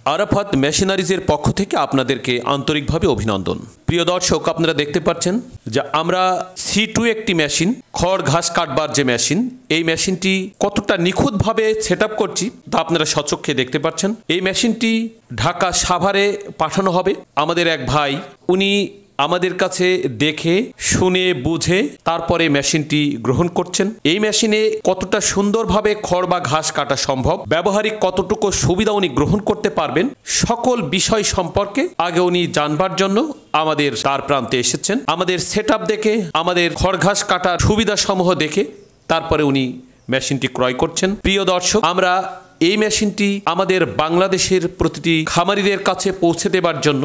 আরাফাত মেশিনারিজের পক্ষ থেকে আপনাদেরকে আন্তরিকভাবে অভিনন্দন। প্রিয় দর্শক, আপনারা দেখতে পাচ্ছেন যে আমরা C2 একটি মেশিন, খড় ঘাস কাটবার যে মেশিন, এই মেশিনটি কতটা নিখুঁতভাবে সেট আপ করছি তা আপনারা সচক্ষে দেখতে পাচ্ছেন। এই মেশিনটি ঢাকা সাভারে পাঠানো হবে। আমাদের এক ভাই, উনি আমাদের কাছে দেখে শুনে বুঝে তারপরে মেশিনটি গ্রহণ করছেন। এই মেশিনে কতটা সুন্দরভাবে খড় বা ঘাস কাটা সম্ভব, ব্যবহারিক কতটুকু সুবিধা উনি গ্রহণ করতে পারবেন, সকল বিষয় সম্পর্কে আগে উনি জানবার জন্য আমাদের দ্বার প্রান্তে এসেছেন। আমাদের সেট আপ দেখে, আমাদের খড় ঘাস কাটার সুবিধা সমূহ দেখে তারপরে উনি মেশিনটি ক্রয় করছেন। প্রিয় দর্শক, আমরা এই মেশিনটি আমাদের বাংলাদেশের প্রতিটি খামারিদের কাছে পৌঁছে দেবার জন্য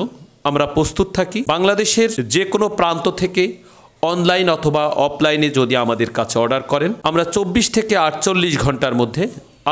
আমরা প্রস্তুত থাকি। বাংলাদেশের যে কোনো প্রান্ত থেকে অনলাইন অথবা অফলাইনে যদি আমাদের কাছে অর্ডার করেন, আমরা 24 থেকে 48 ঘন্টার মধ্যে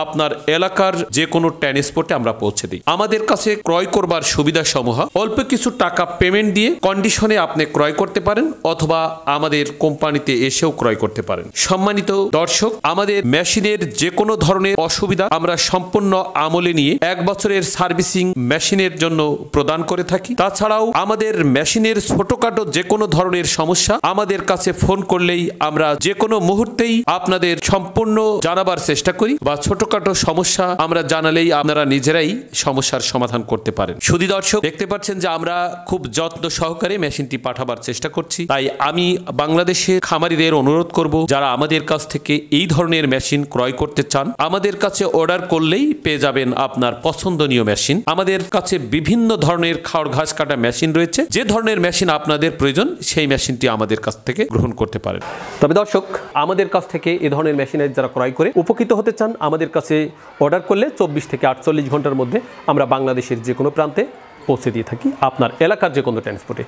আপনার এলাকার যে কোনো ট্রান্সপোর্টে আমরা পৌঁছে দিই। আমাদের কাছে ক্রয় করবার সুবিধা সমূহ অল্প কিছু টাকা পেমেন্ট দিয়ে কন্ডিশনে আপনি ক্রয় করতে পারেন অথবা আমাদের কোম্পানিতে এসেও ক্রয় করতে পারেন। সম্মানিত দর্শক, আমাদের মেশিনের যে কোনো ধরনের অসুবিধা আমরা সম্পূর্ণ আমলে নিয়ে 1 বছরের সার্ভিসিং মেশিনের জন্য প্রদান করে থাকি। তাছাড়াও আমাদের মেশিনের ছোটখাটো যে কোনো ধরনের সমস্যা আমাদের কাছে ফোন করলেই আমরা যে কোনো মুহূর্তেই আপনাদের সম্পূর্ণ জানাবার চেষ্টা করি, বা ছোটখাটো সমস্যা আমরা জানালেই আপনারা নিজেরাই সমস্যার সমাধান করতে পারেন। শুধু দর্শক, দেখতে পাচ্ছেন যে আমরা খুব যত্ন সহকারে মেশিনটি পাঠাবার চেষ্টা করছি। তাই আমি বাংলাদেশের খামারিদের অনুরোধ করব, যারা আমাদের কাছ থেকে এই ধরনের মেশিন ক্রয় করতে চান, আমাদের কাছে অর্ডার করলেই পেয়ে যাবেন আপনার পছন্দনীয় মেশিন। আমাদের কাছে বিভিন্ন ধরনের খড় ঘাস কাটা মেশিন রয়েছে। যে ধরনের মেশিন আপনাদের প্রয়োজন, সেই মেশিনটি আমাদের কাছ থেকে গ্রহণ করতে পারেন। তবে দর্শক, আমাদের কাছ থেকে এই ধরনের মেশিনের যারা ক্রয় করে উপকৃত হতে চান, আমাদের কাছে অর্ডার করলে 24 থেকে 48 ঘন্টার মধ্যে আমরা বাংলাদেশের যে কোনো প্রান্তে পৌঁছে দিয়ে থাকি, আপনার এলাকার যে কোনো ট্রান্সপোর্টে।